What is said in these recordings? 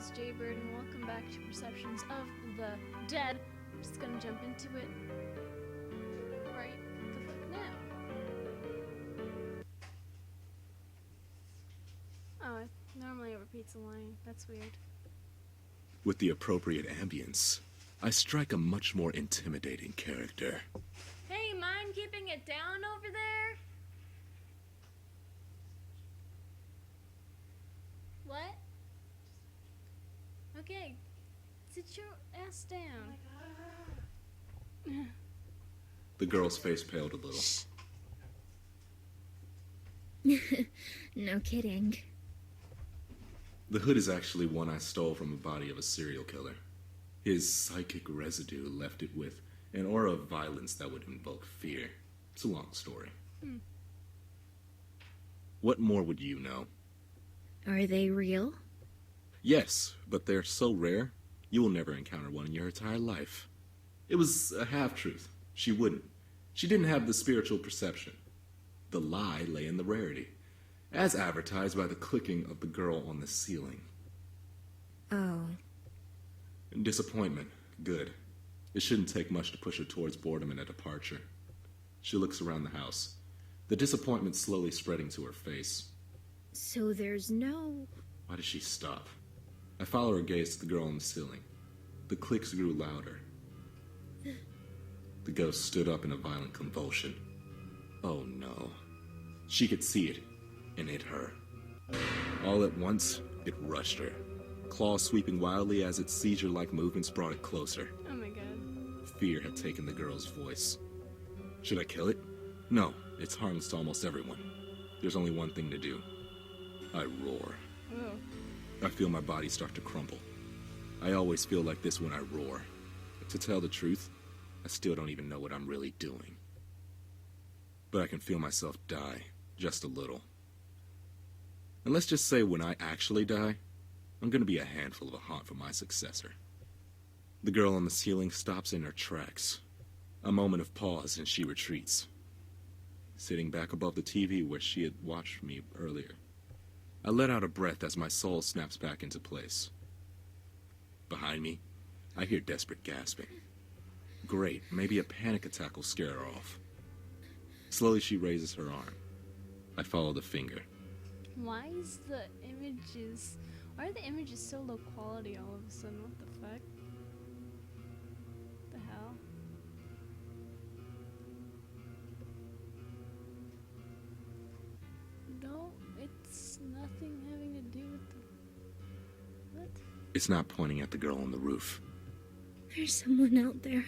is Jaybird, and welcome back to Perceptions of the Dead. I'm just gonna jump into it right the fuck now. Oh, normally it repeats a line. That's weird. With the appropriate ambience, I strike a much more intimidating character. Hey, mind keeping it down over there? What? Okay, sit your ass down. The girl's face paled a little. No kidding. The hood is actually one I stole from the body of a serial killer. His psychic residue left it with an aura of violence that would invoke fear. It's a long story. What more would you know? Are they real? Yes, but they're so rare, you will never encounter one in your entire life. It was a half-truth. She wouldn't. She didn't have the spiritual perception. The lie lay in the rarity, as advertised by the clicking of the girl on the ceiling. Oh. Disappointment. Good. It shouldn't take much to push her towards boredom and a departure. She looks around the house, the disappointment slowly spreading to her face. So there's no... Why does she stop? I follow her gaze to the girl on the ceiling. The clicks grew louder. The ghost stood up in a violent convulsion. Oh no. She could see it, and it her. All at once, it rushed her. Claws sweeping wildly as its seizure-like movements brought it closer. Oh my god. Fear had taken the girl's voice. Should I kill it? No, it's harmless to almost everyone. There's only one thing to do. I roar. Oh. I feel my body start to crumble. I always feel like this when I roar. To tell the truth, I still don't even know what I'm really doing. But I can feel myself die, just a little. And let's just say when I actually die, I'm gonna be a handful of a haunt for my successor. The girl on the ceiling stops in her tracks. A moment of pause and she retreats. Sitting back above the TV where she had watched me earlier. I let out a breath as my soul snaps back into place. Behind me, I hear desperate gasping. Great, maybe a panic attack will scare her off. Slowly she raises her arm. I follow the finger. Why are the images so low quality all of a sudden? What the fuck? The hell? No, it's nothing having to do with the... What? It's not pointing at the girl on the roof. There's someone out there.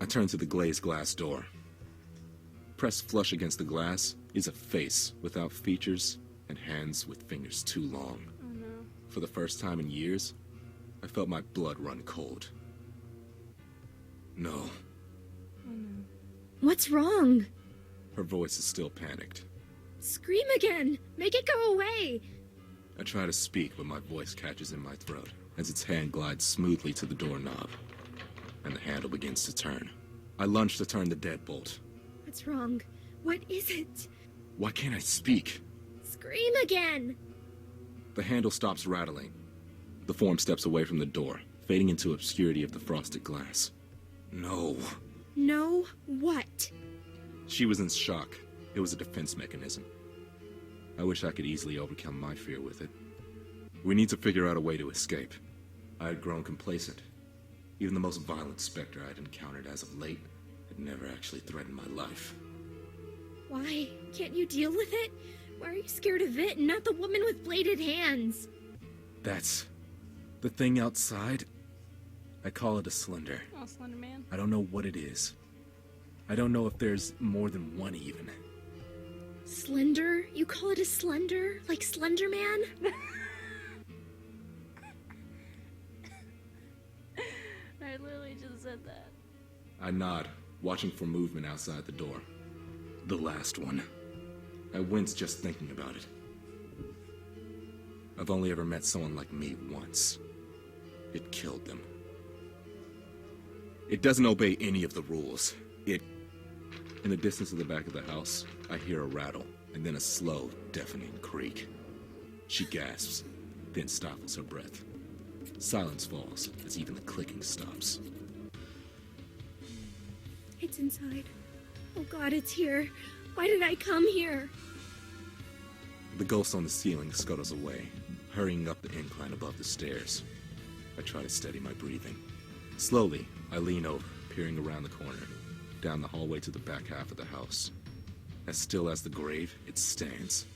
I turn to the glazed glass door. Pressed flush against the glass is a face without features and hands with fingers too long. Oh no. For the first time in years, I felt my blood run cold. No. Oh no. What's wrong? Her voice is still panicked. Scream again! Make it go away! I try to speak, but my voice catches in my throat as its hand glides smoothly to the doorknob, and the handle begins to turn. I lunge to turn the deadbolt. What's wrong? What is it? Why can't I speak? Scream again! The handle stops rattling. The form steps away from the door, fading into obscurity of the frosted glass. No. No, what? She was in shock. It was a defense mechanism. I wish I could easily overcome my fear with it. We need to figure out a way to escape. I had grown complacent. Even the most violent specter I had encountered as of late had never actually threatened my life. Why? Can't you deal with it? Why are you scared of it and not the woman with bladed hands? That's the thing outside. I call it a slender. Oh, Slender Man. I don't know what it is. I don't know if there's more than one even. Slender? You call it a slender? Like Slender Man? I literally just said that. I nod, watching for movement outside the door. The last one. I wince just thinking about it. I've only ever met someone like me once. It killed them. It doesn't obey any of the rules. In the distance of the back of the house, I hear a rattle, and then a slow, deafening creak. She gasps. then stifles her breath. Silence falls as even the clicking stops. It's inside. Oh God, it's here. Why did I come here? The ghost on the ceiling scuttles away, hurrying up the incline above the stairs. I try to steady my breathing. Slowly, I lean over, peering around the corner, down the hallway to the back half of the house. As still as the grave, it stands,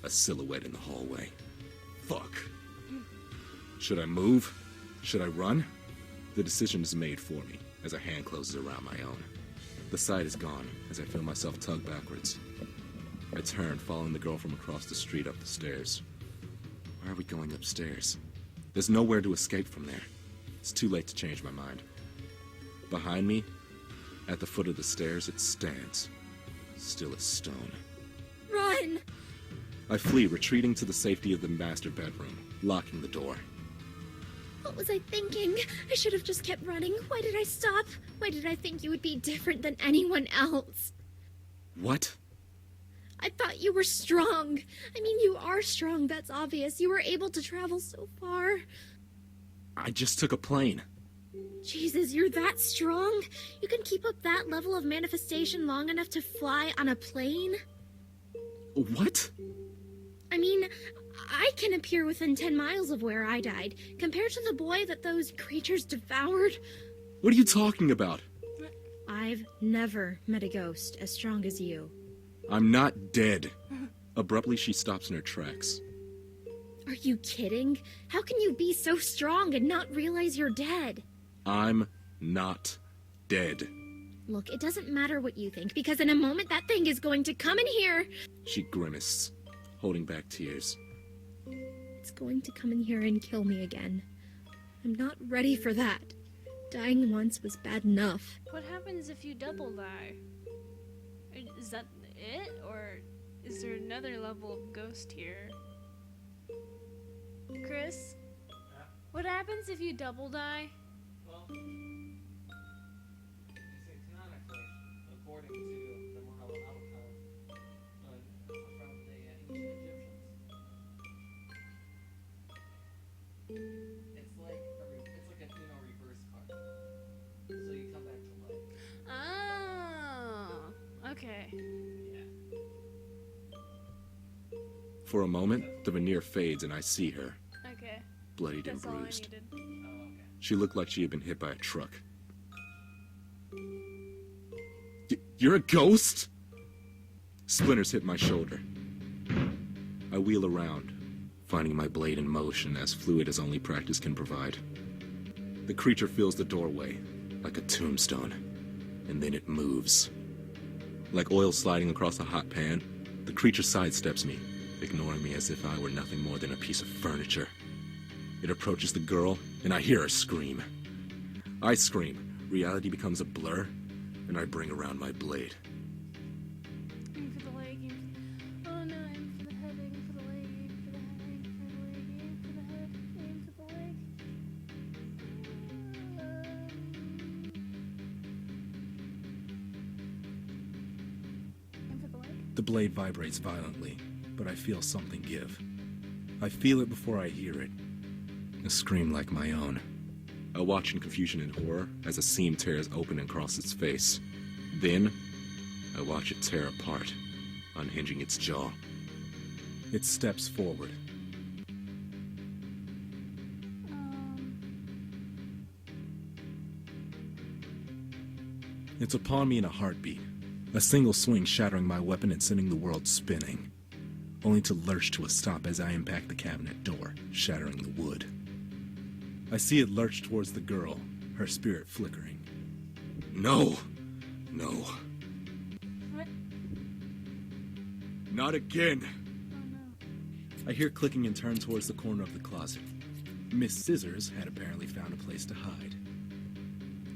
a silhouette in the hallway. Fuck. Should I move? Should I run? The decision is made for me as a hand closes around my own. The sight is gone as I feel myself tug backwards. I turn, following the girl from across the street up the stairs. Why are we going upstairs? There's nowhere to escape from there. It's too late to change my mind. Behind me, at the foot of the stairs, it stands, still as stone. Run! I flee, retreating to the safety of the master bedroom, locking the door. What was I thinking? I should have just kept running. Why did I stop? Why did I think you would be different than anyone else? What? I thought you were strong. I mean, you are strong, that's obvious. You were able to travel so far. I just took a plane. Jesus, you're that strong? You can keep up that level of manifestation long enough to fly on a plane? What? I mean, I can appear within 10 miles of where I died, compared to the boy that those creatures devoured. What are you talking about? I've never met a ghost as strong as you. I'm not dead. Abruptly, she stops in her tracks. Are you kidding? How can you be so strong and not realize you're dead? I'm not dead. Look, it doesn't matter what you think, because in a moment that thing is going to come in here. She grimaced, holding back tears. It's going to come in here and kill me again. I'm not ready for that. Dying once was bad enough. What happens if you double die? Is that it? Or is there another level of ghost here? Chris? Yeah. What happens if you double die? Well, it's canonically, according to the Morella outcome from the ancient Egyptians. It's like a reverse card. So you come back to life. Oh, okay. Yeah. For a moment, the veneer fades and I see her, Okay. bloodied and That's all I bruised. needed. Oh, okay. She looked like she had been hit by a truck. You're a ghost? Splinters hit my shoulder. I wheel around, finding my blade in motion as fluid as only practice can provide. The creature fills the doorway, like a tombstone, and then it moves. Like oil sliding across a hot pan, the creature sidesteps me, ignoring me as if I were nothing more than a piece of furniture. It approaches the girl, and I hear her scream. I scream, reality becomes a blur, and I bring around my blade. Aim for the leg. Oh no, aim for the head, aim for the leg, aim for the head, aim for the leg, aim for the head, aim for the leg. Aim for the leg. The blade vibrates violently, but I feel something give. I feel it before I hear it. A scream like my own. I watch in confusion and horror as a seam tears open across its face. Then, I watch it tear apart, unhinging its jaw. It steps forward. It's upon me in a heartbeat. A single swing shattering my weapon and sending the world spinning, only to lurch to a stop as I impact the cabinet door, shattering the wood. I see it lurch towards the girl, her spirit flickering. No! No. What? Not again! Oh no. I hear clicking and turn towards the corner of the closet. Miss Scissors had apparently found a place to hide.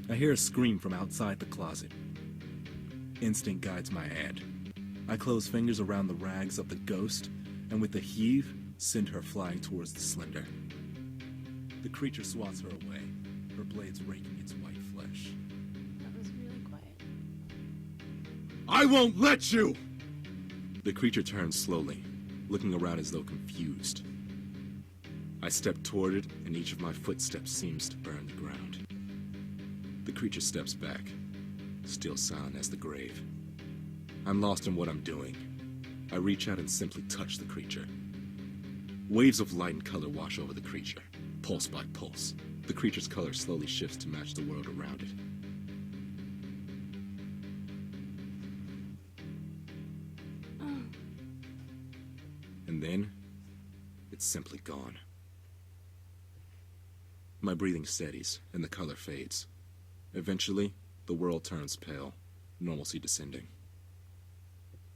I hear a scream from outside the closet. Instinct guides my hand. I close fingers around the rags of the ghost, and with a heave, send her flying towards the Slender. The creature swats her away, her blades raking its white flesh. That was really quiet. I won't let you! The creature turns slowly, looking around as though confused. I step toward it, and each of my footsteps seems to burn the ground. The creature steps back, still silent as the grave. I'm lost in what I'm doing. I reach out and simply touch the creature. Waves of light and color wash over the creature, pulse by pulse. The creature's color slowly shifts to match the world around it. And then, it's simply gone. My breathing steadies, and the color fades. Eventually, the world turns pale, normalcy descending.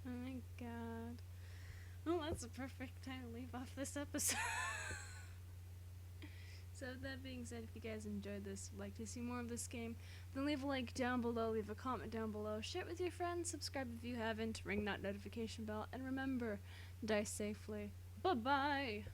Oh my god. Well, that's a perfect time to leave off this episode. So that being said, if you guys enjoyed this, would like to see more of this game, then leave a like down below, leave a comment down below, share it with your friends, subscribe if you haven't, ring that notification bell, and remember, die safely. Bye-bye!